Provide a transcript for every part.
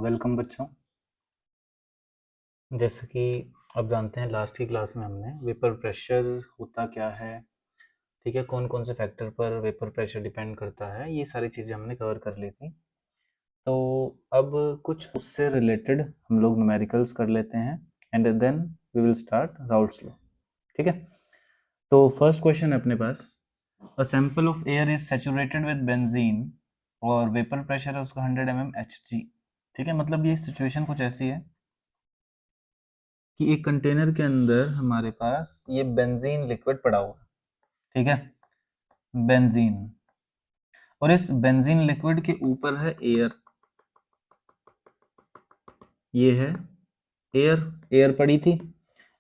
Welcome बच्चों। जैसे कि आप जानते हैं लास्ट की क्लास में हमने वेपर प्रेशर होता क्या है, ठीक है, कौन कौन से फैक्टर पर वेपर प्रेशर डिपेंड करता है, ये सारी चीज़ें हमने कवर कर ली थी। तो अब कुछ उससे रिलेटेड हम लोग न्यूमेरिकल्स कर लेते हैं and then we will start Raoult's law. ठीक है, तो फर्स्ट क्वेश्चन है अपने पास, a sample of air is saturated with benzene और वेपर प्रेशर है उसका 100 mmHg। ठीक है, मतलब ये सिचुएशन कुछ ऐसी है कि एक कंटेनर के अंदर हमारे पास ये बेंजीन लिक्विड पड़ा हुआ है। ठीक है, बेंजीन, और इस बेंजीन लिक्विड के ऊपर है एयर। ये है एयर, एयर पड़ी थी।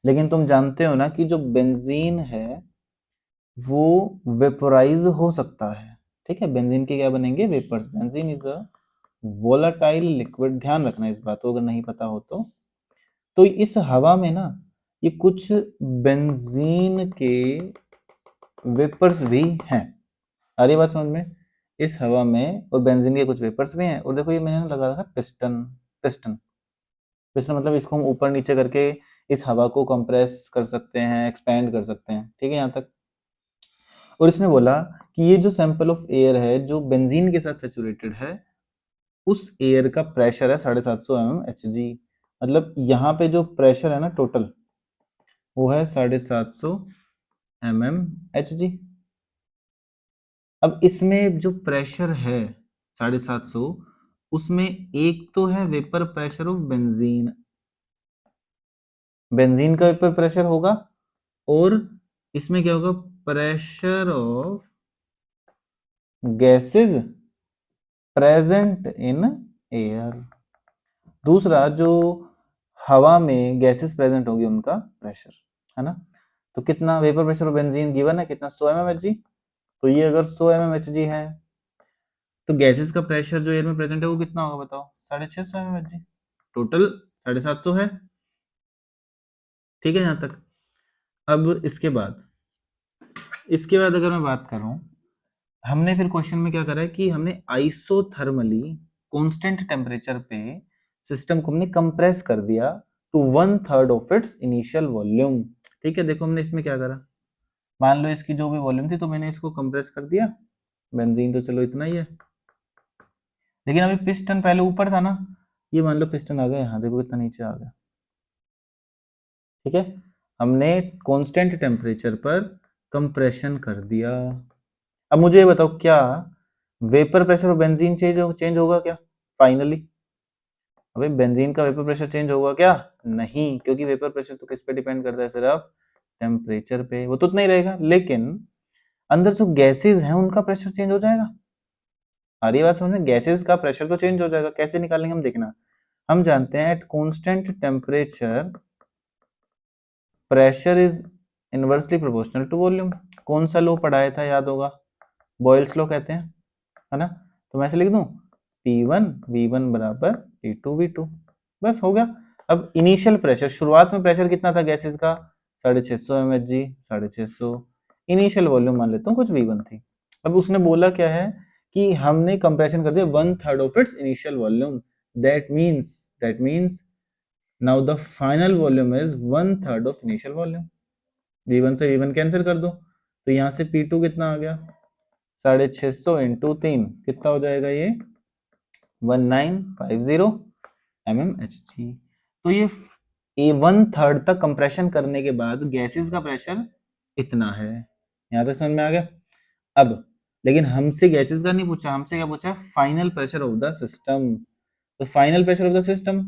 लेकिन तुम जानते हो ना कि जो बेंजीन है वो वेपोराइज हो सकता है। ठीक है, बेंजीन के क्या बनेंगे? Vapours. Benzene is a volatile liquid, ध्यान रखना इस बात को अगर नहीं पता हो तो इस हवा में ना ये कुछ बेंजीन के वेपर्स भी हैं। आ रही बात समझ में? इस हवा में और बेंजीन के कुछ वेपर्स भी हैं। और देखो ये मैंने लगा रखा पिस्टन। पिस्टन, पिस्टन मतलब इसको हम ऊपर नीचे करके इस हवा को कंप्रेस कर सकते हैं, एक्सपैंड कर सकते हैं। ठीक है यहाँ तक। और इसने बोला कि ये जो सैंपल ऑफ एयर है जो बेंजीन के साथ सैचुरेटेड है, उस एयर का प्रेशर है 750 mmHg। मतलब यहाँ पे जो प्रेशर है ना टोटल, वो है 750 mmHg। अब इसमें जो प्रेशर है 750, उसमें एक तो है vapour pressure of benzene, benzene का वेपर प्रेशर होगा, और इसमें क्या होगा? Pressure of gases present in air. दूसरा, जो हवा में गैसेस प्रेजेंट होगी उनका प्रेशर, है ना? तो कितना vapour pressure of benzene given है? कितना? 100 mmHg। तो ये अगर 100 mmHg है तो गैसेस का प्रेशर जो एयर में प्रेजेंट है वो कितना होगा बताओ? 650 mmHg। टोटल 750 है। ठीक है यहाँ तक। अब इसके बाद अगर मैं बात करूं, हमने फिर क्वेश्चन में क्या करा है कि हमने आइसोथर्मली कांस्टेंट टेम्परेचर पे सिस्टम को हमने कंप्रेस कर दिया to 1/3 of its initial volume. ठीक है, देखो हमने इसमें क्या करा, मान लो इसकी जो भी वॉल्यूम थी तो मैंने इसको कंप्रेस कर दिया। बेंजीन तो चलो इतना ही है, लेकिन अभी पिस्टन पहले ऊपर था ना, ये मान लो पिस्टन आ गया यहाँ, देखो कितना नीचे आ गया। ठीक है, हमने कांस्टेंट टेम्परेचर पर कंप्रेशन कर दिया। अब मुझे ये बताओ, क्या vapour pressure of benzene change होगा क्या फाइनली? अबे बेंजीन का वेपर प्रेशर चेंज होगा क्या? नहीं, क्योंकि वेपर प्रेशर तो किस पे डिपेंड करता है? सिर्फ टेम्परेचर पे। वो तो उतना ही रहेगा, लेकिन अंदर जो गैसेस हैं उनका प्रेशर चेंज हो जाएगा। आ रही बात समझ में? गैसेस का प्रेशर तो चेंज हो जाएगा। कैसे निकालेंगे हम? देखना, हम जानते हैं at constant temperature pressure is inversely proportional to volume. कौन सा लॉ पढ़ाया था? याद होगा, बॉयल्स लॉ कहते हैं, है ना? तो मैं ऐसे लिख दूं P1 V1 बराबर P2 V2। बस हो गया। अब इनिशियल प्रेशर, शुरुआत में प्रेशर कितना था गैसेस का? 650 mmHg। 650 इनिशियल वॉल्यूम मान लेता हूँ कुछ V1 थी। अब उसने बोला क्या है कि हमने कंप्रेशन कर दिया 1/3 of its initial volume. That means now the final volume is 1/3 of initial volume. V1 से V1 कैंसिल कर दो, तो यहाँ से P2 कितना आ गया? 650 इंटू 3 कितना हो जाएगा? ये 1950 mmHg। तो ये ए 1/3 तक कंप्रेशन करने के बाद गैसेस का प्रेशर इतना है। यहां तक समझ में आ गया? अब लेकिन हमसे गैसेस का नहीं पूछा, हमसे क्या पूछा? Final pressure of the system. तो final pressure of the system,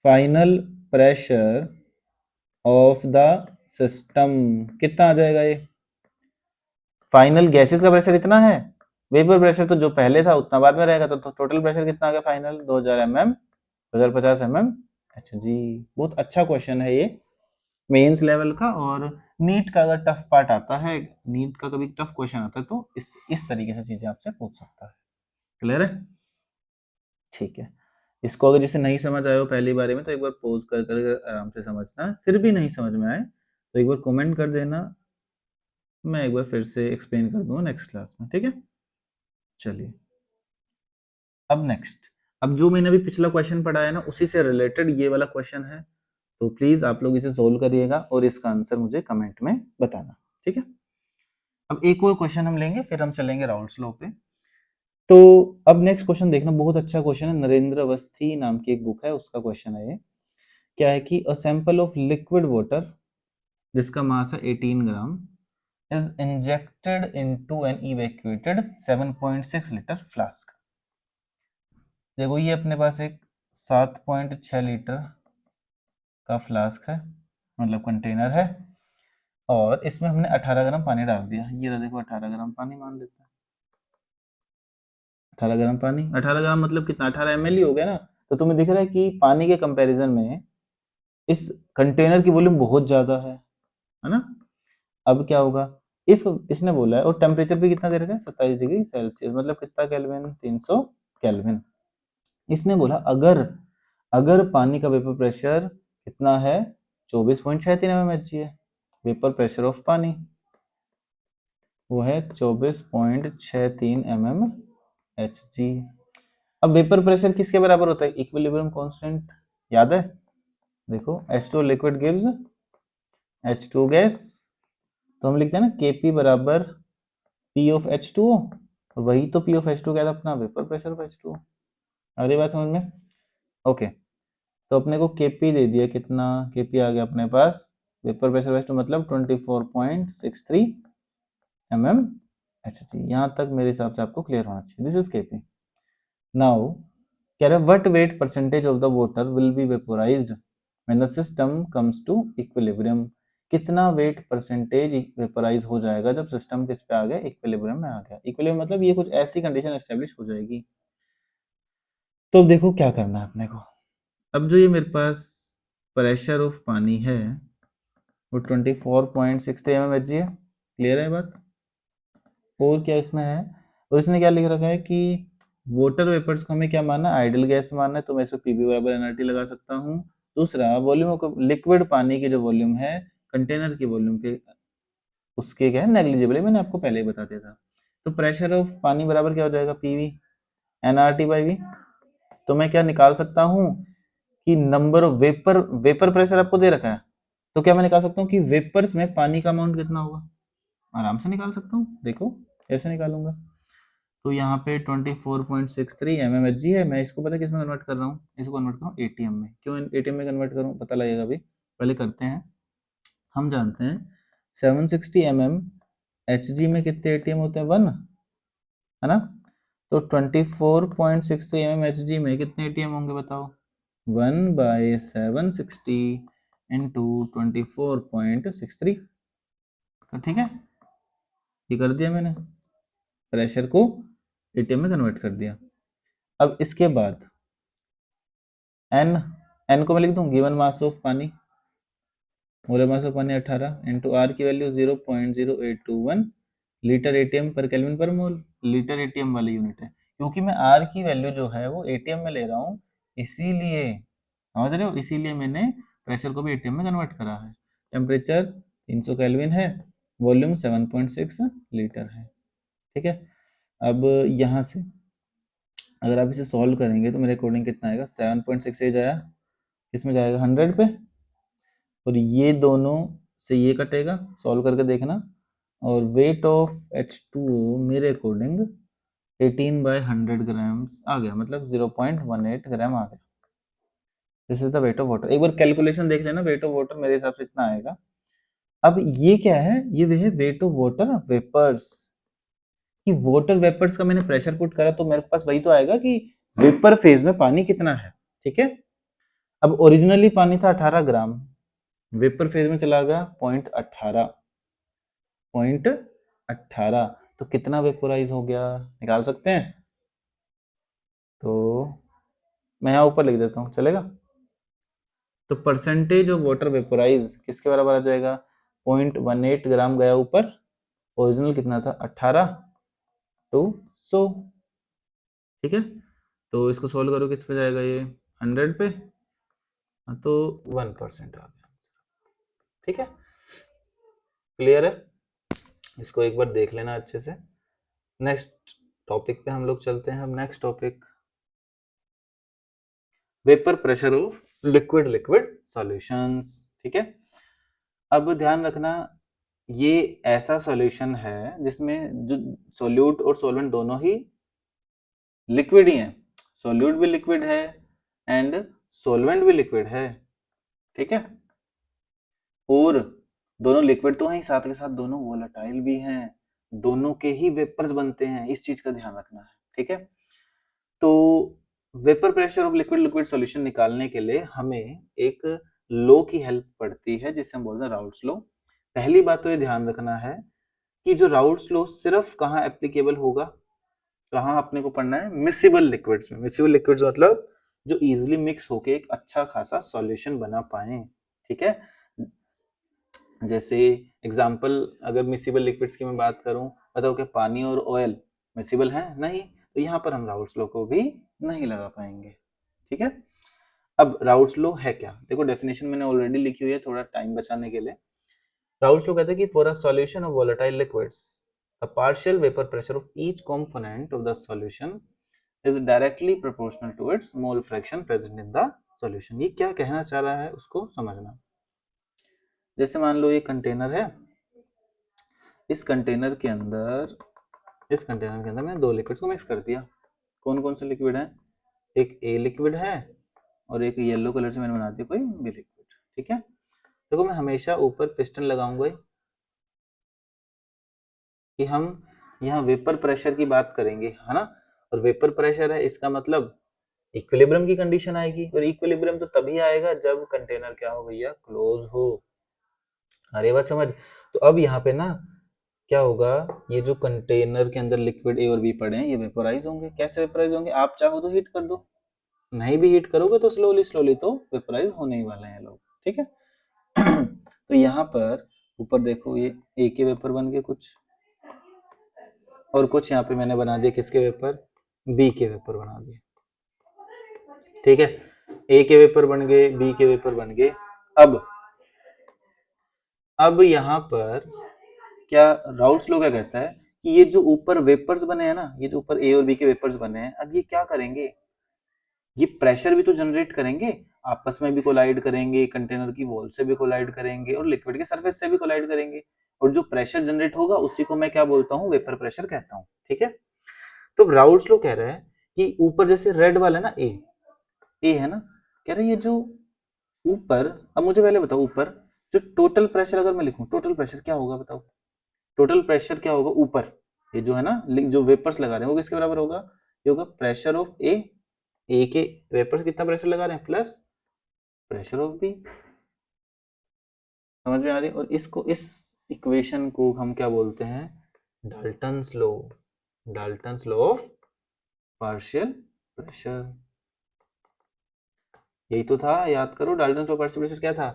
final pressure of the system कितना आ जाएगा? ये फाइनल गैसेस का प्रेशर इतना है, वेपर प्रेशर तो जो पहले था उतना बाद में रहेगा, तो टोटल प्रेशर कितना आ गया फाइनल? 2000 mm, 2050 mm Hg। बहुत अच्छा क्वेश्चन है ये, मेंस लेवल का। और नीट का अगर टफ पार्ट आता है, नीट का कभी टफ क्वेश्चन आता है तो इस तरीके से चीजें आपसे पूछ सकता है। क्लियर है? ठीक है, इसको अगर जिसे नहीं समझ आए हो पहली बारी में तो एक बार पॉज कर कर आराम से समझना। फिर भी नहीं समझ में आए तो एक बार कमेंट कर देना, मैं एक बार फिर से एक्सप्लेन कर दूंगा नेक्स्ट क्लास में। ठीक है, चलिए। अब नेक्स्ट, अब जो मैंने अभी पिछला क्वेश्चन पढ़ा है ना, उसी से रिलेटेड ये वाला क्वेश्चन है, तो प्लीज आप लोग इसे सोल्व करिएगा और इसका आंसर मुझे कमेंट में बताना, ठीक है। अब एक और क्वेश्चन हम लेंगे, फिर हम चलेंगे राउल्ट्स लॉ पे। तो अब नेक्स्ट क्वेश्चन देखना, बहुत अच्छा क्वेश्चन है, नरेंद्र अवस्थी नाम की एक बुक है, उसका क्वेश्चन है ये। क्या है कि अ सैंपल ऑफ लिक्विड वाटर जिसका मास है 18 ग्राम is injected into an evacuated 7.6 litre flask. देखो ये अपने पास एक 7.6 लीटर का फ्लास्क है, मतलब कंटेनर है, और इसमें हमने 18 ग्राम पानी डाल दिया। ये रहा देखो 18 ग्राम पानी मान लेते हैं, 18 ग्राम पानी, 18 ग्राम मतलब कितना, 18 ml ही हो गया ना। तो तुम्हें दिख रहा है कि पानी के कंपैरिजन में इस कंटेनर की वॉल्यूम बहुत ज्यादा है ना। अब क्या होगा, इफ इसने बोला है, और टेम्परेचर भी कितना दे रखा है 27 डिग्री सेल्सियस, मतलब कितना केल्विन, 300 केल्विन। इसने बोला अगर अगर पानी का वेपर प्रेशर कितना है, 24.63 mmHg है, वेपर प्रेशर ऑफ पानी वो है 24.63 mmHg। अब वेपर प्रेशर किसके बराबर होता है, इक्विलिब्रियम कांस्टेंट, याद है, देखो H2 liquid gives H2 gas, तो हम लिखते हैं ना Kp बराबर P ऑफ H2O, और वही तो P ऑफ H2 क्या था अपना, वेपर प्रेशर ऑफ H2O। अगली बात समझ में, ओके। तो अपने को Kp दे दिया, कितना Kp आ गया अपने पास, वेपर प्रेशर ऑफ H2 मतलब 24.63 mmHg। यहाँ तक मेरे हिसाब से आपको क्लियर होना चाहिए, दिस इज Kp। नाउ कह रहे what weight percentage of the water will be vaporised when the system comes to equilibrium. कितना वेट परसेंटेज वेपोराइज हो जाएगा जब सिस्टम किस पे आ गया, इक्विलिब्रियम में आ गया। इक्विलिब्रियम मतलब ये कुछ ऐसी कंडीशन एस्टेब्लिश हो जाएगी। तो अब देखो क्या करना है अपने को। अब जो ये मेरे पास प्रेशर ऑफ पानी है वो 24.63 mmHg है, क्लियर है बात। और क्या इसमें है, और इसने क्या लिख रखा है कि वाटर वेपर्स को हमें क्या मानना है, आइडियल गैस मानना है, तो मैं इसको पीवी बराबर एनआरटी लगा सकता हूँ। दूसरा वॉल्यूम को, लिक्विड पानी की जो वॉल्यूम है कंटेनर की वॉल्यूम के, उसके क्या है नेग्लिजिबल है, मैंने आपको पहले ही बता दिया था। तो प्रेशर ऑफ पानी बराबर क्या हो जाएगा, पीवी एनआरटी बाई वी। तो मैं क्या निकाल सकता हूँ कि number of vapour, vapour pressure आपको दे रखा है, तो क्या मैं निकाल सकता हूँ कि वेपर्स में पानी का अमाउंट कितना होगा, आराम से निकाल सकता हूँ। देखो कैसे निकालूंगा, तो यहाँ पे 24.63 mmHg है, मैं इसको पता है किस में कन्वर्ट कर रहा हूँ, इसको कन्वर्ट कर रहा हूँ एटीएम में। क्यों एटीएम में कन्वर्ट करूँ पता लगेगा अभी, पहले करते हैं। हम जानते हैं 760 mmHg में कितने एटीएम होते हैं, 1 है ना। तो 24.63 mmHg में कितने एटीएम होंगे बताओ, 1/760 इंटू 24.63। तो ठीक है, ये कर दिया मैंने, प्रेशर को एटीएम में कन्वर्ट कर दिया। अब इसके बाद एन, एन को मैं लिख दूं, गिवन मास ऑफ पानी, मोलर मास ऑफ पानी 18 इंटू आर की वैल्यू 0.0821 लीटर एटीएम पर केल्विन पर मोल, लीटर एटीएम वाली यूनिट है, क्योंकि मैं आर की वैल्यू जो है वो एटीएम में ले रहा हूँ, इसीलिए समझ रहे हो, इसीलिए मैंने प्रेशर को भी एटीएम में कन्वर्ट करा है। टेम्परेचर 300 केल्विन है, वॉल्यूम 7.6 लीटर है, ठीक है। अब यहाँ से अगर आप इसे सॉल्व करेंगे तो मेरे अकॉर्डिंग कितना आएगा, 7.6 एज आया, इसमें जाएगा 100 पे, और ये दोनों से ये कटेगा, सॉल्व करके देखना, और वेट ऑफ H2O मेरे अकॉर्डिंग 18/100 ग्राम्स आ गया, मतलब 0.18 ग्राम आ गया। This is the weight of water. एक बार कैलकुलेशन देख लेना, वेट ऑफ वाटर मेरे हिसाब से इतना आएगा। अब ये क्या है, ये वे है वेट ऑफ वाटर वेपर्स, कि वाटर वेपर्स का मैंने प्रेशर पुट करा तो मेरे पास वही तो आएगा कि वेपर फेज में पानी कितना है, ठीक है। अब ओरिजिनली पानी था 18 ग्राम, वेपर फेज में चला गया 0.18, तो कितना वेपोराइज हो गया निकाल सकते हैं। तो मैं यहाँ ऊपर लिख देता हूँ, चलेगा। तो परसेंटेज ऑफ वाटर वेपोराइज किसके बराबर आ जाएगा, 0.18 ग्राम गया ऊपर, ओरिजिनल कितना था 18 टू 100, ठीक है। तो इसको सोल्व करो किस पे जाएगा, ये 100 पे, तो 1% आ गया, ठीक है, क्लियर है। इसको एक बार देख लेना अच्छे से। नेक्स्ट टॉपिक पे हम लोग चलते हैं। अब next topic vapour pressure of liquid liquid solutions. ठीक है, अब ध्यान रखना ये ऐसा सॉल्यूशन है जिसमें जो सोल्यूट और सोलवेंट दोनों ही लिक्विड ही हैं, सोल्यूट भी लिक्विड है एंड सोलवेंट भी लिक्विड है। ठीक है, और दोनों लिक्विड तो हैं, साथ के साथ दोनों वोलेटाइल भी हैं, दोनों के ही वेपर्स बनते हैं, इस चीज का ध्यान रखना है। ठीक है, तो vapour pressure of liquid liquid solution निकालने के लिए हमें एक लॉ की हेल्प पड़ती है जिसे हम बोलते हैं राउल्ट्स लॉ। पहली बात तो ये ध्यान रखना है कि जो राउल्ट्स लॉ सिर्फ कहाँ एप्लीकेबल होगा, कहाँ अपने को पढ़ना है, मिसिबल लिक्विड्स में। मिसिबल लिक्विड्स मतलब जो इजीली मिक्स होके एक अच्छा खासा सॉल्यूशन बना पाए। ठीक है, जैसे एग्जांपल अगर मिसिबल लिक्विड्स की मैं बात करूं, बताओ कि पानी और ऑयल मिसिबल है? नहीं, तो यहाँ पर हम राउल्ट्स लॉ को भी नहीं लगा पाएंगे। ठीक है, अब राउल्ट्स लॉ है क्या, देखो डेफिनेशन मैंने ऑलरेडी लिखी हुई है थोड़ा टाइम बचाने के लिए। राउल्ट्स लॉ कहते हैं कि for a solution of volatile liquids the partial vapour pressure of each component of the solution is directly proportional to its mole fraction present in the solution. ये क्या कहना चाह रहा है उसको समझना। जैसे मान लो ये कंटेनर है, इस कंटेनर के अंदर मैंने दो लिक्विड्स को मिक्स कर दिया। कौन कौन से लिक्विड है? एक ए लिक्विड है और एक येलो कलर से मैंने बना दिया कोई बी लिक्विड। ठीक है, देखो मैं हमेशा ऊपर पिस्टन लगाऊंगा कि हम यहाँ वेपर प्रेशर की बात करेंगे, है ना, और वेपर प्रेशर है इसका मतलब इक्विलिब्रियम की कंडीशन आएगी, और इक्विलिब्रियम तो तभी आएगा जब कंटेनर क्या हो भैया, क्लोज हो। अरे बात समझ। तो अब यहाँ पे ना क्या होगा, ये जो कंटेनर के अंदर लिक्विड ए और बी पड़े हैं ये वेपोराइज होंगे। कैसे वेपोराइज होंगे? आप चाहो तो हीट कर दो, नहीं भी हीट करोगे तो स्लोली स्लोली तो वेपोराइज होने ही वाले हैं लोग। ठीक है तो यहाँ पर ऊपर देखो ये ए के वेपर बन गए कुछ, और कुछ यहाँ पे मैंने बना दिया किसके वेपर, बी के वेपर बना दिए। ठीक है, ए के वेपर बन गए, बी के वेपर बन गए। अब यहाँ पर क्या राउल्ट्स लॉ क्या कहता है कि ये जो ऊपर वेपर्स बने हैं ना, ये जो ऊपर ए और बी के वेपर्स बने हैं, अब ये क्या करेंगे, ये प्रेशर भी तो जनरेट करेंगे, आपस में भी कोलाइड करेंगे, कंटेनर की वॉल से भी कोलाइड करेंगे और लिक्विड के सरफेस से भी कोलाइड करेंगे, और जो प्रेशर जनरेट होगा उसी को मैं क्या बोलता हूँ, वेपर प्रेशर कहता हूँ। ठीक है, तो राउल्ट्स लॉ कह रहा है कि ऊपर जैसे रेड वाला ना ए है ना, कह रहे ये जो ऊपर, अब मुझे पहले बताओ ऊपर जो टोटल प्रेशर अगर मैं लिखूं, टोटल प्रेशर क्या होगा बताओ, टोटल प्रेशर क्या होगा ऊपर, ये जो है ना जो वेपर्स लगा रहे हैं वो किसके बराबर होगा, ये होगा प्रेशर ऑफ ए के वेपर्स कितना प्रेशर लगा रहे हैं प्लस प्रेशर ऑफ बी। समझ में आ रही है? और इसको, इस इक्वेशन को हम क्या बोलते हैं, Dalton's law, Dalton's law of partial pressure. यही तो था, याद करो Dalton's law of partial pressure क्या था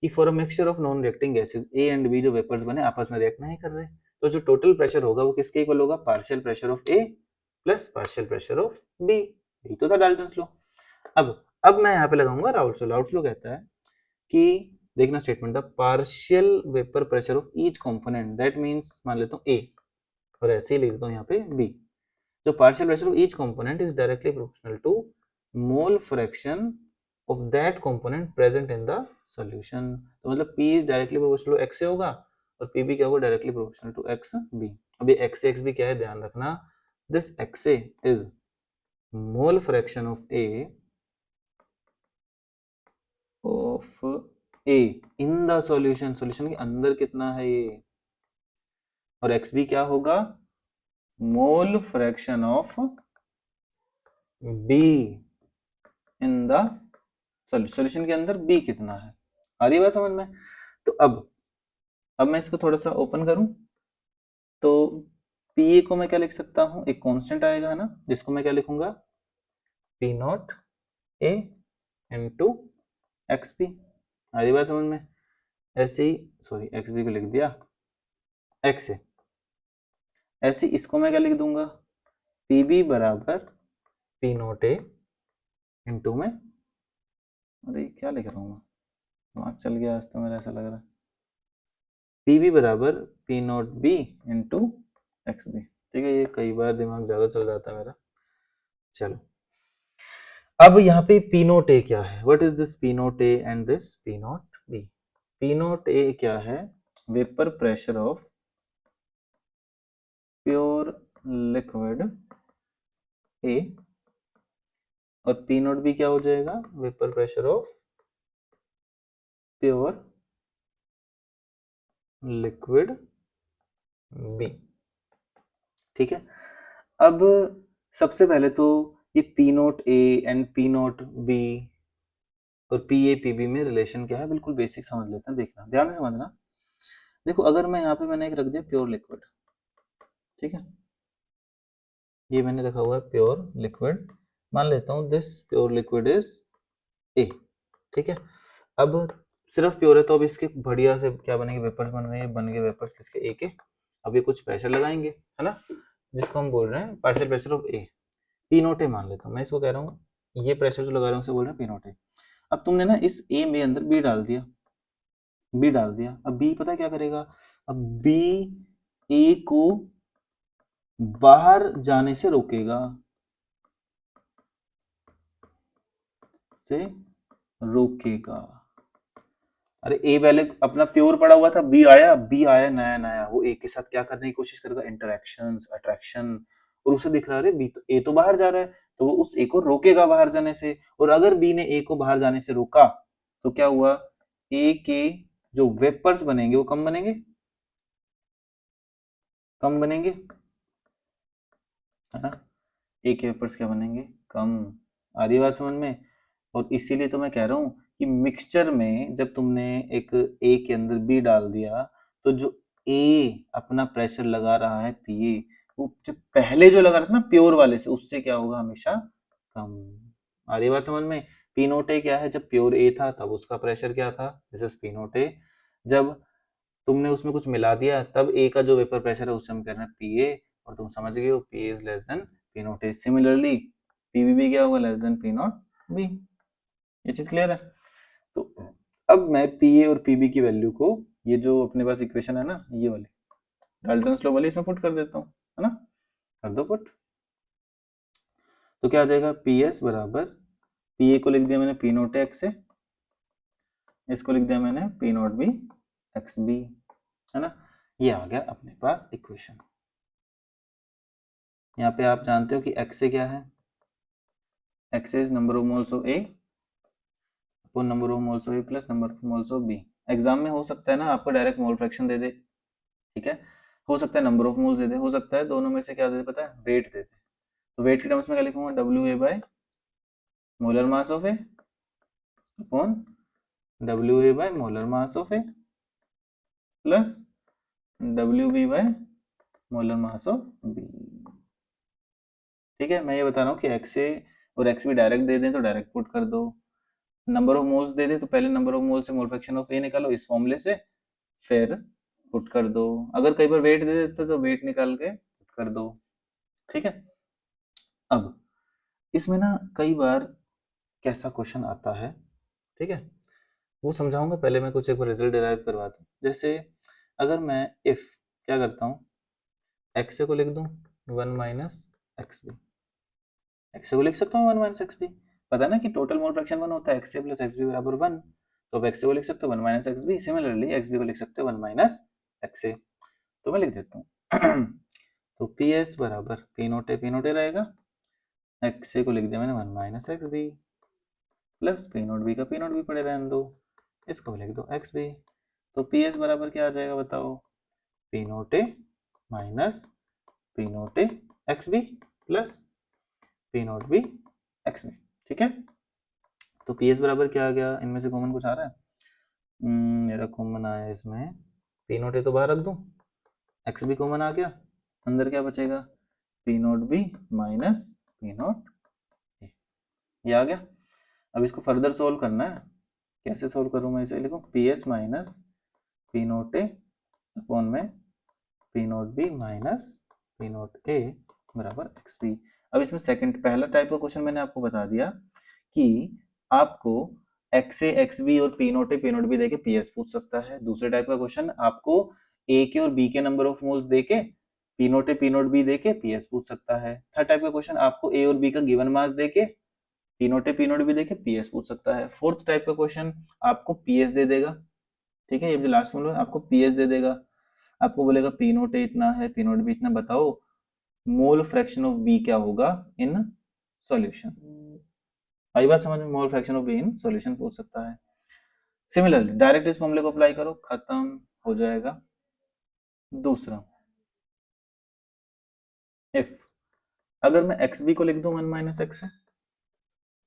कि for a mixture of non reacting gases A and B जो वेपर्स बने आपस में रिएक्ट नहीं कर रहे, तो जो टोटल प्रेशर होगा वो किसके इक्वल होगा, partial pressure of A plus partial pressure of B. यही तो था डाल्टन्स लॉ। अब मैं यहाँ पे लगाऊंगा राउल्ट्स लॉ। राउल्ट्स लॉ कहता है कि देखना statement, the partial vapour pressure of each component, that means मान लेता हूँ ए और ऐसे ही लिख देता हूँ यहाँ पे बी, जो partial pressure of each component is directly proportional to mole fraction of that component present in the solution. तो मतलब P is directly proportional to X से होगा और P भी क्या होगा, directly proportional to X B। अब ये X से X B क्या है ध्यान रखना, दिस X से is mole fraction of A in the solution, solution के अंदर कितना है ये, और XB क्या होगा, mole fraction of B in the solution के अंदर B कितना है। आ रही है बात समझ में? तो अब मैं इसको थोड़ा सा ओपन करूं तो पी को मैं क्या लिख सकता हूं, एक कांस्टेंट आएगा है ना, जिसको मैं क्या लिखूंगा, P naught A into X P. आ रही बात समझ में? ऐसे ही, सॉरी एक्स बी को लिख दिया एक्स ए, ऐसे इसको मैं क्या लिख दूंगा, पी बी बराबर पी नॉट ए इंटू में, अरे क्या लिख रहा हूँ मैं, दिमाग चल गया आज तो मेरा, ऐसा लग रहा है, पी बी बराबर P naught B into X B. ठीक है, ये कई बार दिमाग ज़्यादा चल जाता है मेरा। चलो अब यहाँ पे पी नोट ए क्या है? What is this P naught A and this P naught B? P naught A क्या है? Vapour pressure of pure liquid A, और पी नोट बी क्या हो जाएगा? Vapour pressure of pure liquid B. ठीक है, अब सबसे पहले तो ये P naught A and P naught B और पी ए पी बी में रिलेशन क्या है, बिल्कुल बेसिक समझ लेते हैं। देखना, ध्यान से समझना। देखो, अगर मैं यहाँ पे मैंने एक रख दिया प्योर लिक्विड, ठीक है, ये मैंने रखा हुआ है प्योर लिक्विड, मान लेता हूँ this pure liquid is a, ठीक है। अब सिर्फ प्योर है तो अब इसके बढ़िया से क्या बनेंगे? वेपर्स बन रहे हैं, बन गए वेपर्स किसके? ए के। अब ये कुछ प्रेशर लगाएंगे, है ना, जिसको हम बोल रहे हैं partial pressure of A, P naught A मान लेता हूँ मैं इसको, कह रहा हूँ ये प्रेशर जो लगा रहा हूँ उसे बोल रहे हैं पी नोट ए। अब तुमने ना इस ए में अंदर बी डाल दिया, बी डाल दिया। अब बी पता क्या करेगा? अब बी ए को बाहर जाने से रोकेगा, से रोकेगा। अरे ए पहले अपना प्योर पड़ा हुआ था, बी आया नया नया, वो ए के साथ क्या करने की कोशिश करेगा? इंटरेक्शंस, अट्रैक्शन, और उसे दिख रहा है बी तो ए तो बाहर जा रहा है, तो वो उस ए को रोकेगा बाहर जाने से। और अगर बी ने ए को बाहर जाने से रोका तो क्या हुआ? ए के जो वेपर्स बनेंगे वो कम बनेंगे, कम बनेंगे, है ना। ए के वेपर्स क्या बनेंगे? कम। आ रही बात समझ में? और इसीलिए तो मैं कह रहा हूं कि मिक्सचर में जब तुमने एक ए के अंदर बी डाल दिया तो जो ए अपना प्रेशर लगा रहा है पीए, वो जो पहले जो लगा रहा था ना प्योर वाले से, उससे क्या होगा? हमेशा कम। आ रही बात समझ में? पी नोट ए क्या है? जब प्योर ए था तब उसका प्रेशर क्या था? दिस इज पी नोट ए। जब तुमने उसमें कुछ मिला दिया तब ए का जो वेपर प्रेशर है उससे हम कह रहे हैं पी ए, और तुम समझ गए हो P is less than P naught A. Similarly PB क्या होगा? Less than P naught B. ये चीज क्लियर है? तो अब मैं पी ए और पीबी की वैल्यू को, ये जो अपने पास इक्वेशन है ना ये वाली, डाल्टन्स लॉ वाली, इसमें पुट कर देता हूँ, है ना, कर दो पुट। तो क्या आ जाएगा? पी एस बराबर, पी ए को लिख दिया मैंने पी नोट एक्स से, इसको लिख दिया मैंने P naught B X B, है ना। ये आ गया अपने पास इक्वेशन। यहाँ पे आप जानते हो कि x से क्या है? x is number of moles of A upon number of moles of A plus number of moles of B। Exam में हो सकता है ना आपको डायरेक्ट मोल फ्रैक्शन दे दे, ठीक है, हो सकता है नंबर ऑफ मोल्स दे दे, हो सकता है दोनों में से क्या दे दे पता है? वेट दे दे। तो वेट के टर्म्स में क्या लिखूंगा? WA by molar mass of A upon WA by molar mass of A plus WB by molar mass of B। ठीक है, मैं ये बता रहा हूँ कि XA और XB डायरेक्ट दे दें तो डायरेक्ट पुट कर दो, नंबर ऑफ मोल्स दे दे तो पहले नंबर ऑफ मोल से मोल फ्रैक्शन ऑफ ए निकालो इस फॉर्मूले से, फिर पुट कर दो। अगर कई बार वेट दे देते तो वेट निकाल के पुट कर दो, ठीक है। अब इसमें ना कई बार कैसा क्वेश्चन आता है, ठीक है, वो समझाऊंगा। पहले मैं कुछ एक बार रिजल्ट डिराइव करवा दूं। जैसे अगर मैं इफ क्या करता हूँ, एक्स को लिख दूं 1 माइनस एक्स बी, एक्स को लिख सकता हूँ 1 माइनस एक्स बी, पता है ना कि टोटल मोल फ्रैक्शन 1 होता है, x A plus x B बराबर 1, तो अब एक्स को लिख सकते हो 1 minus X B, similarly X B को लिख सकते हो 1 माइनस एक्स ए। तो मैं लिख देता हूँ तो पी एस बराबर पी नोट ए रहेगा, एक्स ए को लिख दिया मैंने 1 minus X B plus P naught B का पी नोट बी पड़े रहने दो, इसको लिख दो एक्स बी। तो पी एस बराबर क्या आ जाएगा बताओ? P naught A minus P naught A X B plus P naught B X B, ठीक है। तो पी एस बराबर क्या आ गया? इनमें से कॉमन कुछ आ रहा है? मेरा कॉमन आया इसमें, पी नोट ए तो बाहर रख दूं, एक्स बी कॉमन आ गया, अंदर क्या बचेगा? P naught B minus P naught A, ये आ गया। अब इसको फर्दर सोल्व करना है, कैसे सोल्व करूं मैं इसे? लिखूं P S minus P naught A upon में P naught B minus P naught A बराबर एक्स बी। अब इसमें सेकंड पहला टाइप का क्वेश्चन मैंने आपको बता दिया कि आपको एक्स ए एक्स बी और पी नोट बी देके पी एस पूछ सकता है। दूसरे टाइप का क्वेश्चन आपको ए के और बी के नंबर ऑफ मोल्स देके पी नोट बी देके पी एस पूछ सकता है। थर्ड टाइप का क्वेश्चन आपको ए और बी का गिवन मास देके P naught A P naught B देखे पी एस पूछ सकता है। फोर्थ टाइप का क्वेश्चन आपको पी एस दे देगा, ठीक है, ये जो लास्ट में आपको पी एस दे देगा, आपको बोलेगा पी नोट ए इतना है, पी नोट बी इतना, बताओ मोल फ्रैक्शन ऑफ बी क्या होगा इन सॉल्यूशन। आई बात समझ में, मोल fraction of be in solution पूछ सकता है। सिमिलरली डायरेक्ट इस फॉर्मूले को अप्लाई करो, खत्म हो जाएगा। दूसरा, इफ अगर मैं एक्स बी को लिख दूं 1 - x है,